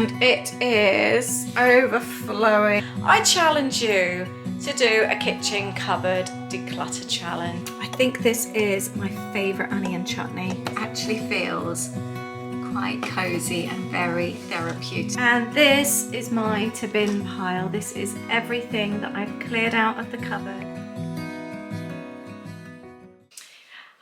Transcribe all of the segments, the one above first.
and it is overflowing. I challenge you to do a kitchen cupboard declutter challenge. I think this is my favourite onion chutney. It actually feels quite cozy and very therapeutic. And this is my to bin pile. This is everything that I've cleared out of the cupboard.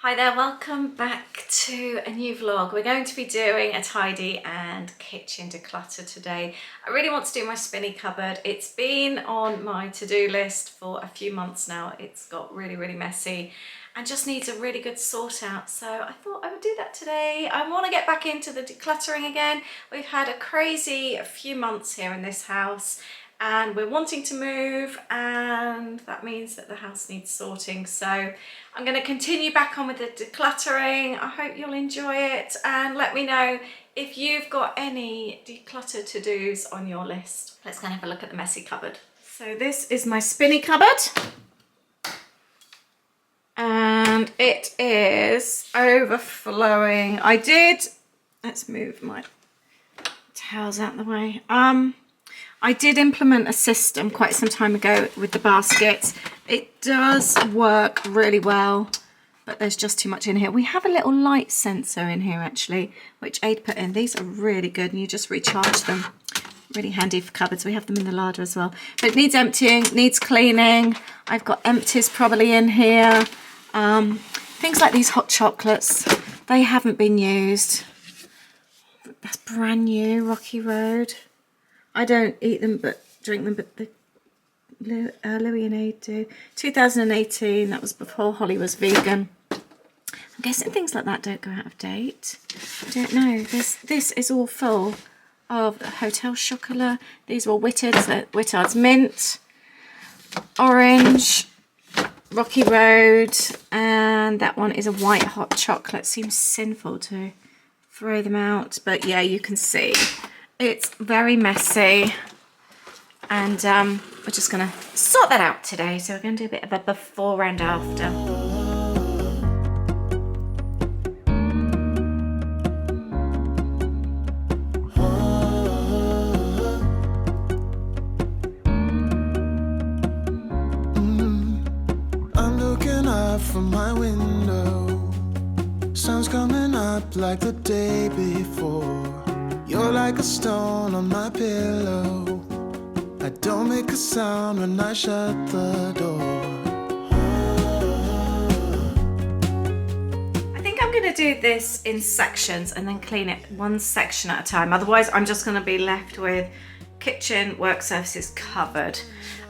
Hi there, welcome back to a new vlog. We're going to be doing a tidy and kitchen declutter today. I really want to do my spinny cupboard. It's been on my to-do list for a few months now. It's got really messy and just needs a really good sort out. So I thought I would do that today. I want to get back into the decluttering again. We've had a crazy few months here in this house and we're wanting to move, and that means that the house needs sorting. So I'm going to continue back on with the decluttering. I hope you'll enjoy it, and let me know if you've got any declutter to-dos on your list. Let's go and have a look at the messy cupboard. So this is my spinny cupboard, and it is overflowing. Let's move my towels out of the way. I did implement a system quite some time ago with the baskets. It does work really well, but there's just too much in here. We have a little light sensor in here actually, which Aid put in. These are really good and you just recharge them. Really handy for cupboards. We have them in the larder as well. But it needs emptying, needs cleaning. I've got empties probably in here. Things like these hot chocolates, they haven't been used. That's brand new, Rocky Road. I don't eat them but drink them, but Louis and Aid do. 2018, that was before Holly was vegan. I'm guessing things like that don't go out of date. I don't know. This is all full of the Hotel Chocolat. These are all Whittard's Mint, Orange, Rocky Road, and that one is a white hot chocolate. Seems sinful to throw them out, but yeah, you can see. It's very messy, and we're just going to sort that out today. So we're going to do a bit of a before and after. I'm looking up from my window. Sun's coming up like the day before. You're like a stone on my pillow. I don't make a sound when I shut the door. I think I'm going to do this in sections and then clean it one section at a time. Otherwise, I'm just going to be left with kitchen, work surfaces, cupboard.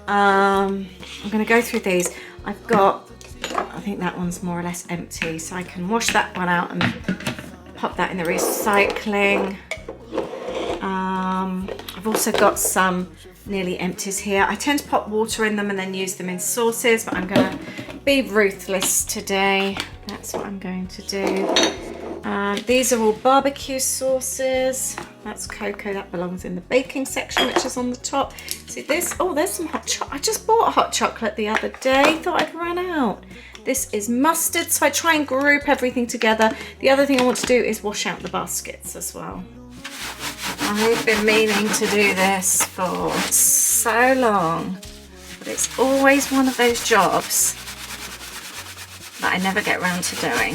I'm going to go through these. I've got, I think that one's more or less empty, so I can wash that one out and pop that in the recycling. I've also got some nearly empties here. I tend to pop water in them and then use them in sauces, but I'm going to be ruthless today. That's what I'm going to do. These are all barbecue sauces. That's cocoa, that belongs in the baking section, which is on the top. See this? Oh, there's some hot chocolate. I just bought a hot chocolate the other day. Thought I'd run out. This is mustard, so I try and group everything together. The other thing I want to do is wash out the baskets as well. I've been meaning to do this for so long, but it's always one of those jobs that I never get around to doing.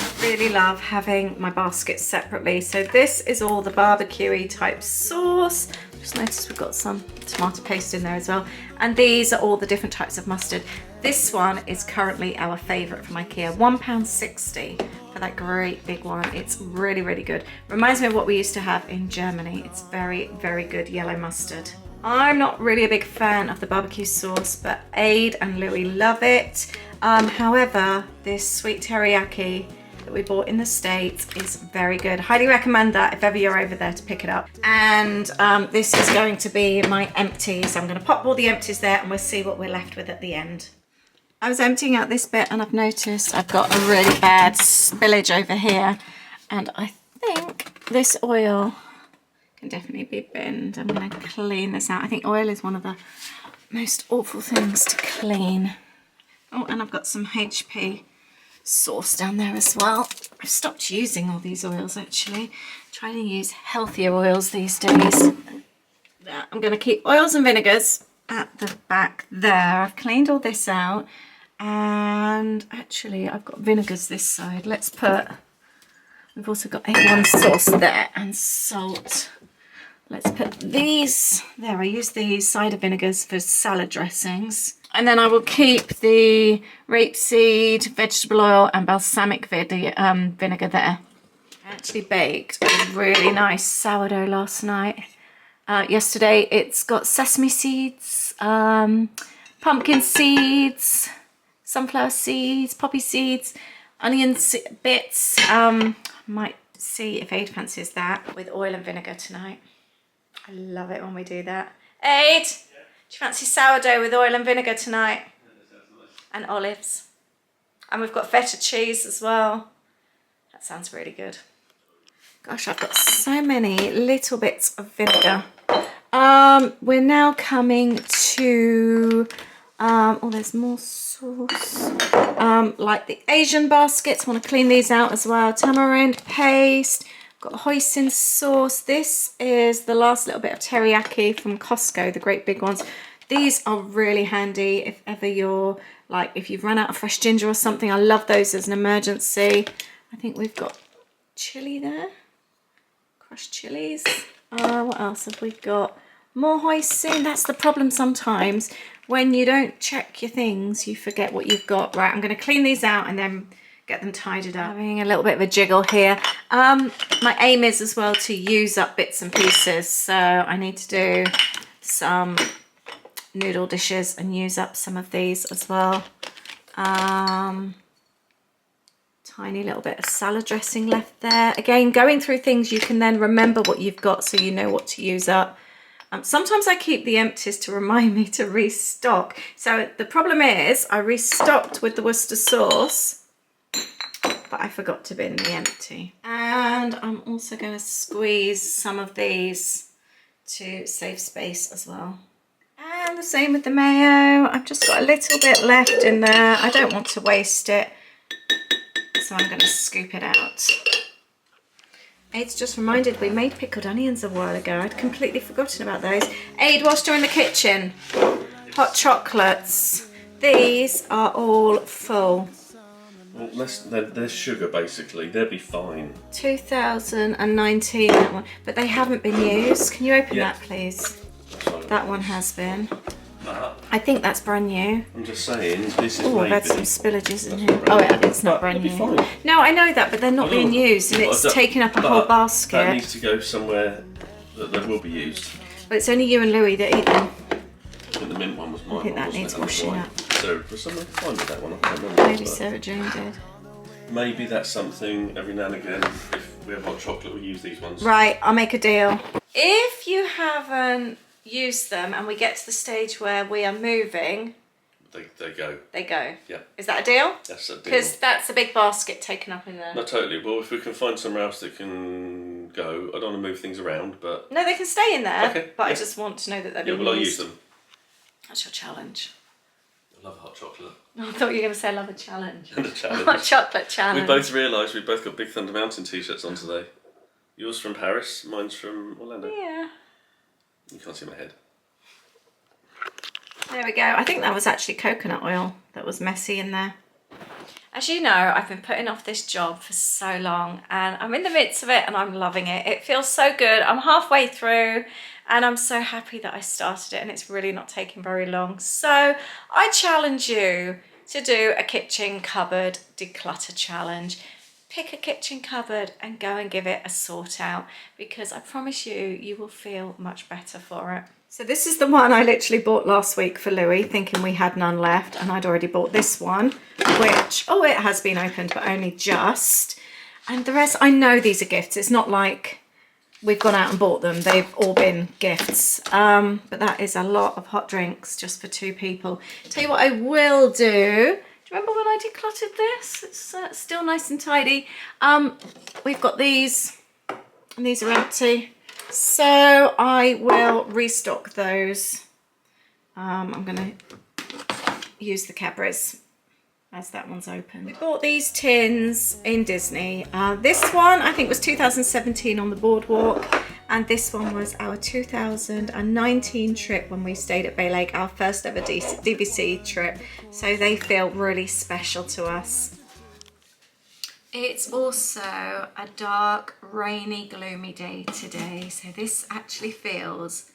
I really love having my baskets separately. So this is all the barbecue-y type sauce. Just noticed we've got some tomato paste in there as well. And these are all the different types of mustard. This one is currently our favourite from IKEA, £1.60 for that great big one. It's really good. Reminds me of what we used to have in Germany. It's very good yellow mustard. I'm not really a big fan of the barbecue sauce, but Aid and Louis love it. However, this sweet teriyaki that we bought in the States is very good. Highly recommend that if ever you're over there to pick it up. And this is going to be my empties. I'm going to pop all the empties there and we'll see what we're left with at the end. I was emptying out this bit and I've noticed I've got a really bad spillage over here, and I think this oil can definitely be binned. I'm going to clean this out. I think oil is one of the most awful things to clean. Oh, and I've got some HP sauce down there as well. I've stopped using all these oils actually. Trying to use healthier oils these days. I'm going to keep oils and vinegars at the back there. I've cleaned all this out, and actually I've got vinegars this side. Let's put, we've also got A1 sauce there and salt. Let's put these there. I use these cider vinegars for salad dressings. And then I will keep the rapeseed, vegetable oil and balsamic vinegar there. I actually baked a really nice sourdough last night. Yesterday it's got sesame seeds, pumpkin seeds, sunflower seeds, poppy seeds, onion bits. Might see if Aid fancies that with oil and vinegar tonight. I love it when we do that. Aid, do you fancy sourdough with oil and vinegar tonight? Yeah, that sounds nice. And olives. And we've got feta cheese as well. That sounds really good. Gosh, I've got so many little bits of vinegar. We're now coming to, oh, there's more sauce. Like the Asian baskets, I want to clean these out as well. Tamarind paste, got hoisin sauce. This is the last little bit of teriyaki from Costco, the great big ones. These are really handy if ever you're, like, if you've run out of fresh ginger or something. I love those as an emergency. I think we've got chili there. Crushed chilies. What else have we got? More hoisin. That's the problem sometimes. When you don't check your things, you forget what you've got. Right, I'm going to clean these out and then get them tidied up. Having a little bit of a jiggle here. My aim is as well to use up bits and pieces. So I need to do some noodle dishes and use up some of these as well. Tiny little bit of salad dressing left there. Again, going through things, you can then remember what you've got so you know what to use up. Sometimes I keep the empties to remind me to restock. So the problem is I restocked with the Worcester sauce, but I forgot to bin the empty. And I'm also going to squeeze some of these to save space as well. And the same with the mayo. I've just got a little bit left in there. I don't want to waste it, so I'm going to scoop it out. Aid's just reminded we made pickled onions a while ago. I'd completely forgotten about those. Aid, whilst you're in the kitchen, hot chocolates. These are all full. Well, they're sugar basically. They'll be fine. 2019, that one. But they haven't been used. Can you open that, please? That one has been. I think that's brand new. I'm just saying, this is Oh, I've had some spillages in here. Oh, it's not brand new. Fine. No, I know that, but they're not being used, and it's taken up a whole basket. That needs to go somewhere that they will be used. But it's only you and Louis that eat them. I think the mint one was mine. I think that needs washing up. So, was someone fine with that one? I can't remember. Maybe Sarah Jane did. Maybe that's something every now and again, if we have hot chocolate, we use these ones. Right, I'll make a deal. If you haven't used them and we get to the stage where we are moving, they go. They go. Yeah. Is that a deal? That's a deal. Because that's a big basket taken up in there. Not totally. Well, if we can find somewhere else that can go, I don't want to move things around, but no, they can stay in there. Okay. But I just want to know that they're being well, I'll use used. them. That's your challenge. I love hot chocolate. I thought you were going to say I love a challenge. And a challenge. Hot chocolate challenge. We both realised we both got Big Thunder Mountain t-shirts on today. Yours from Paris, mine's from Orlando. Yeah. You can't see my head. There we go. I think that was actually coconut oil that was messy in there. As you know, I've been putting off this job for so long and I'm in the midst of it and I'm loving it. It feels so good. I'm halfway through and I'm so happy that I started it and it's really not taking very long. So I challenge you to do a kitchen cupboard declutter challenge. Pick a kitchen cupboard and go and give it a sort out because I promise you, you will feel much better for it. So this is the one I literally bought last week for Louis, thinking we had none left, and I'd already bought this one, which, oh, it has been opened, but only just. And the rest, I know these are gifts. It's not like we've gone out and bought them. They've all been gifts. But that is a lot of hot drinks just for 2 people. Tell you what I will do. Do you remember when I decluttered this? It's still nice and tidy. We've got these, and these are empty. So I will restock those. I'm going to use the Cadbury's as that one's open. We bought these tins in Disney. This one I think was 2017 on the boardwalk, and this one was our 2019 trip when we stayed at Bay Lake, our first ever DVC trip. So they feel really special to us. It's also a dark, rainy, gloomy day today. So this actually feels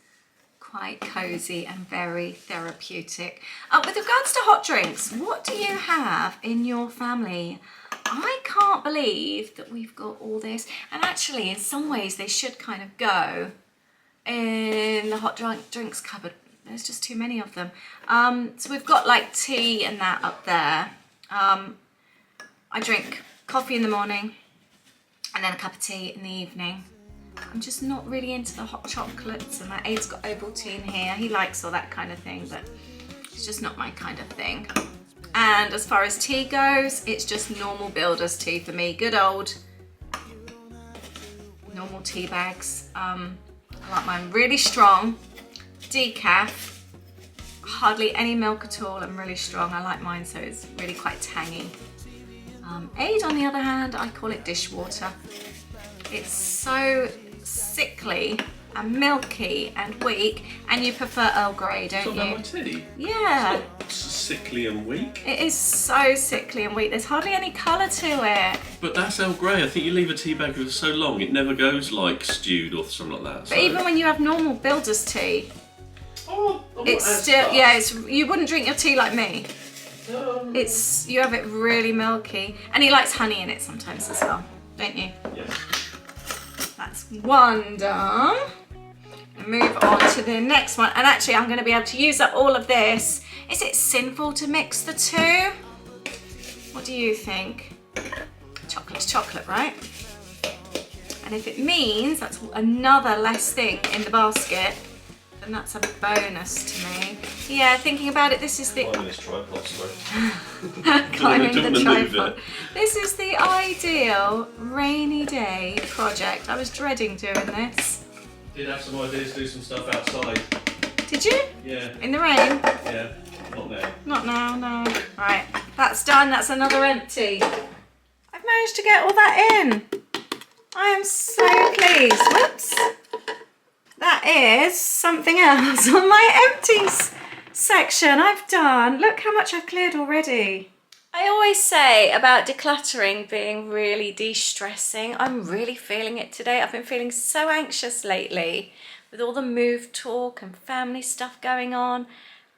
quite cozy and very therapeutic. With regards to hot drinks, what do you have in your family? I can't believe that we've got all this, and actually in some ways they should kind of go in the hot drinks cupboard. There's just too many of them. So we've got like tea and that up there. I drink coffee in the morning and then a cup of tea in the evening. I'm just not really into the hot chocolates, and my Ade's got Ovaltine here. He likes all that kind of thing, but it's just not my kind of thing. And as far as tea goes, it's just normal builder's tea for me. Good old normal tea bags. I like mine really strong, decaf, hardly any milk at all, and really strong. I like mine so it's really quite tangy. Ade, on the other hand, I call it dishwater. It's so sickly and milky and weak, and you prefer Earl Grey, don't you? About my tea? Yeah. It's not sickly and weak. It is so sickly and weak. There's hardly any colour to it. But that's Earl Grey. I think you leave a tea bag for so long, it never goes like stewed or something like that. But even when you have normal builder's tea, it's as still, fast. yeah, you wouldn't drink your tea like me. You have it really milky, and he likes honey in it sometimes as well, don't you? Yes. That's one done. And move on to the next one. And actually, I'm going to be able to use up all of this. Is it sinful to mix the two? What do you think? Chocolate's chocolate, right? And if it means that's another less thing in the basket, then that's a bonus to me. Yeah, thinking about it, this is the... Climbing this tripod, sorry. Climbing Don't the wanna move tripod. it. This is the ideal rainy day project. I was dreading doing this. Did have some ideas to do some stuff outside. Did you? Yeah. In the rain? Yeah. Not now. Not now, no. Right, that's done. That's another empty. I've managed to get all that in. I am so pleased. Whoops. That is something else on my empties section. I've done. Look how much I've cleared already. I always say about decluttering being really de-stressing. I'm really feeling it today. I've been feeling so anxious lately with all the move talk and family stuff going on.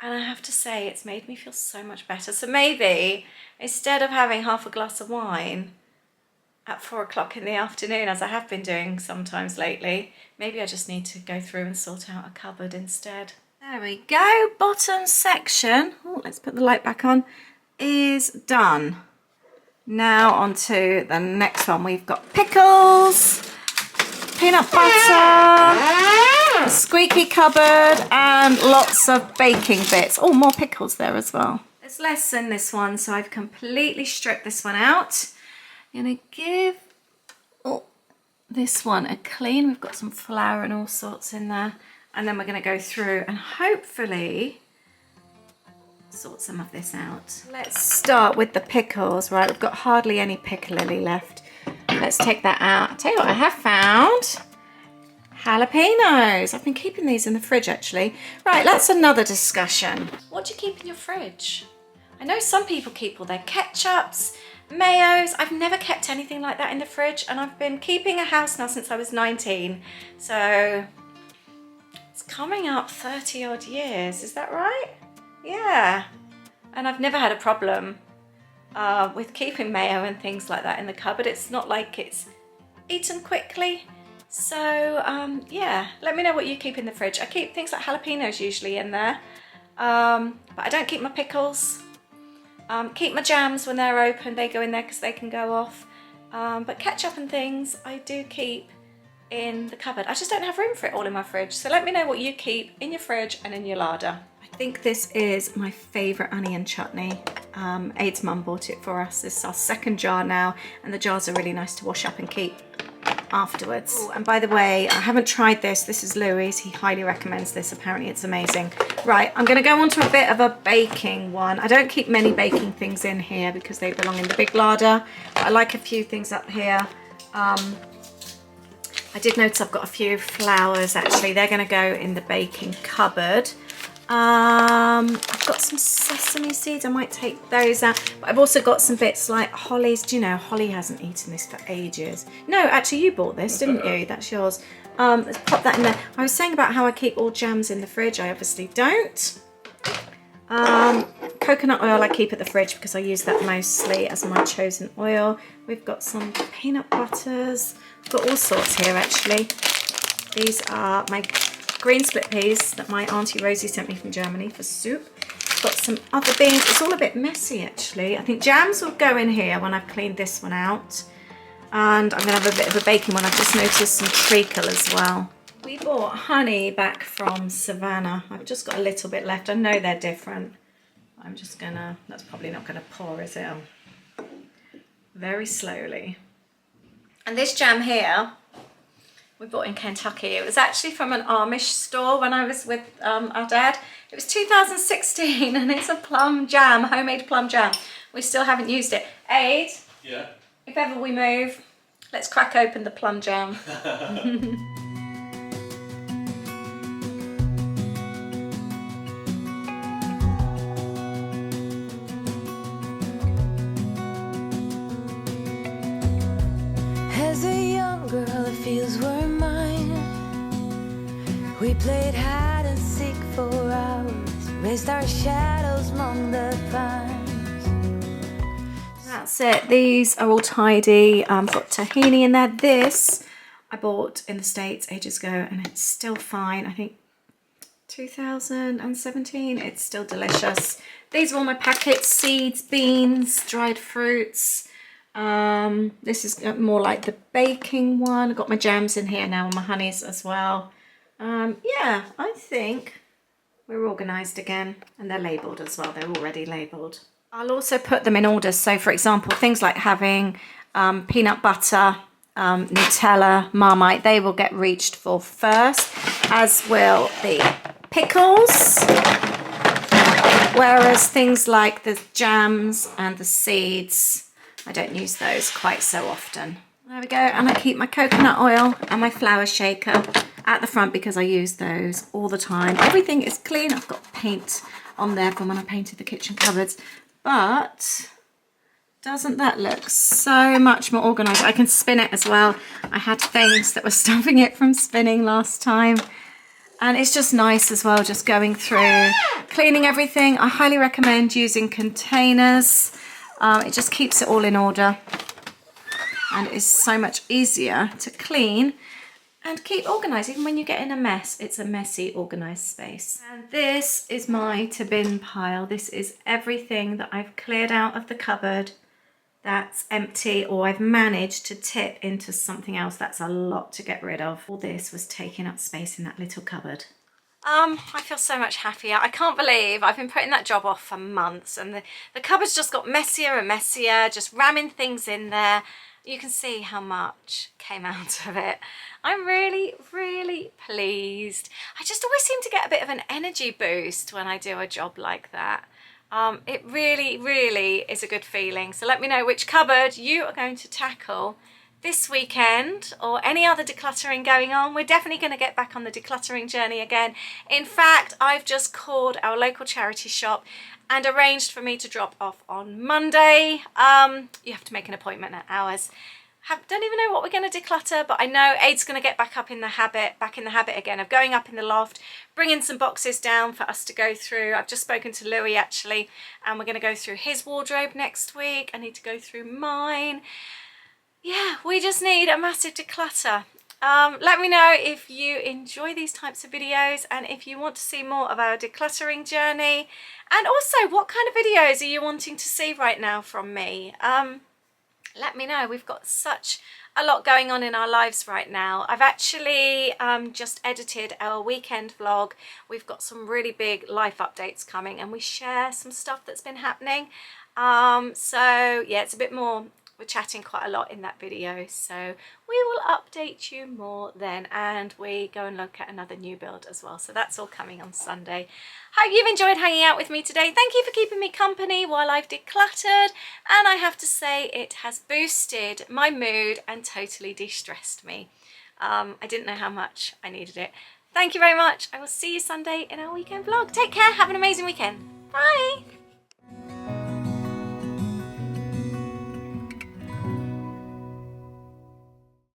And I have to say, it's made me feel so much better. So maybe instead of having half a glass of wine at 4 o'clock in the afternoon, as I have been doing sometimes lately, maybe I just need to go through and sort out a cupboard instead. There we go. Bottom section. Oh, let's put the light back on. Is done. Now on to the next one. We've got pickles, peanut butter, a squeaky cupboard, and lots of baking bits. Oh, more pickles there as well. There's less in this one, so I've completely stripped this one out. I'm gonna give this one a clean. We've got some flour and all sorts in there, and then we're gonna go through and hopefully sort some of this out. Let's start with the pickles. Right, we've got hardly any piccalilli left. Let's take that out. I'll tell you what I have found. Jalapenos. I've been keeping these in the fridge actually. Right, that's another discussion. What do you keep in your fridge? I know some people keep all their ketchups, mayos. I've never kept anything like that in the fridge, and I've been keeping a house now since I was 19. So it's coming up 30 odd years. Is that right? Yeah, and I've never had a problem with keeping mayo and things like that in the cupboard. It's not like it's eaten quickly. So yeah, let me know what you keep in the fridge. I keep things like jalapenos usually in there, but I don't keep my pickles. Keep my jams when they're open, they go in there because they can go off. But ketchup and things I do keep in the cupboard. I just don't have room for it all in my fridge. So let me know what you keep in your fridge and in your larder. I think this is my favourite onion chutney. Ade's mum bought it for us. This is our second jar now, and the jars are really nice to wash up and keep. afterwards. Ooh, and by the way, I haven't tried this. This is Louis. He highly recommends this. Apparently it's amazing. Right, I'm going to go on to a bit of a baking one. I don't keep many baking things in here because they belong in the big larder. But I like a few things up here. I did notice I've got a few flowers actually. They're going to go in the baking cupboard. I've got some sesame seeds. I might take those out. But I've also got some bits like Holly's. Do you know, Holly hasn't eaten this for ages. No, actually you bought this, didn't you? That's yours. Let's pop that in there. I was saying about how I keep all jams in the fridge. I obviously don't. Coconut oil I keep at the fridge because I use that mostly as my chosen oil. We've got some peanut butters. I've got all sorts here actually. These are my green split peas that my Auntie Rosie sent me from Germany for soup. Got some other beans. It's all a bit messy actually. I think jams will go in here when I've cleaned this one out. And I'm going to have a bit of a baking one. I've just noticed some treacle as well. We bought honey back from Savannah. I've just got a little bit left. I know they're different. I'm just going to, that's probably not going to pour, is it? Very slowly. And this jam here, we bought in Kentucky. It was actually from an Amish store when I was with our dad. It was 2016 and it's a plum jam, homemade plum jam. We still haven't used it. Aid? Yeah? If ever we move, let's crack open the plum jam. As a young girl, it feels we're mine. We played hide and seek for hours, raised our shadows among the pines. That's it. These are all tidy. Got tahini in there. This I bought in the States ages ago and it's still fine. I think 2017. It's still delicious. These are all my packets: seeds, beans, dried fruits. This is more like the baking one. I've got my jams in here now and my honeys as well. Yeah, I think we're organised again, and they're labelled as well. They're already labelled. I'll also put them in order. So for example, things like having peanut butter, Nutella, Marmite, they will get reached for first, as will the pickles. Whereas things like the jams and the seeds, I don't use those quite so often. There we go. And I keep my coconut oil and my flour shaker at the front because I use those all the time. Everything is clean. I've got paint on there from when I painted the kitchen cupboards. But doesn't that look so much more organised? I can spin it as well. I had things that were stopping it from spinning last time. And it's just nice as well, just going through, cleaning everything. I highly recommend using containers. It just keeps it all in order. And it's so much easier to clean and keep organised. Even when you get in a mess, it's a messy, organised space. And this is my to bin pile. This is everything that I've cleared out of the cupboard that's empty or I've managed to tip into something else. That's a lot to get rid of. All this was taking up space in that little cupboard. I feel so much happier. I can't believe I've been putting that job off for months and the cupboard's just got messier and messier, just ramming things in there. You can see how much came out of it. I'm really, really pleased. I just always seem to get a bit of an energy boost when I do a job like that. It really, really is a good feeling. So let me know which cupboard you are going to tackle this weekend or any other decluttering going on. We're definitely going to get back on the decluttering journey again. In fact, I've just called our local charity shop and arranged for me to drop off on Monday. You have to make an appointment at ours. Don't even know what we're going to declutter, but I know Aid's going to get back in the habit again of going up in the loft, bringing some boxes down for us to go through. I've just spoken to Louis actually, and we're going to go through his wardrobe next week. I need to go through mine. Yeah, we just need a massive declutter. Let me know if you enjoy these types of videos and if you want to see more of our decluttering journey, and also what kind of videos are you wanting to see right now from me. Let me know. We've got such a lot going on in our lives right now. I've actually just edited our weekend vlog. We've got some really big life updates coming and we share some stuff that's been happening. So yeah, it's a bit more, we're chatting quite a lot in that video, so we will update you more then, and we go and look at another new build as well. So that's all coming on Sunday. Hope you've enjoyed hanging out with me today. Thank you for keeping me company while I've decluttered, and I have to say it has boosted my mood and totally de-stressed me. I didn't know how much I needed it. Thank you very much. I will see you Sunday in our weekend vlog. Take care. Have an amazing weekend. Bye.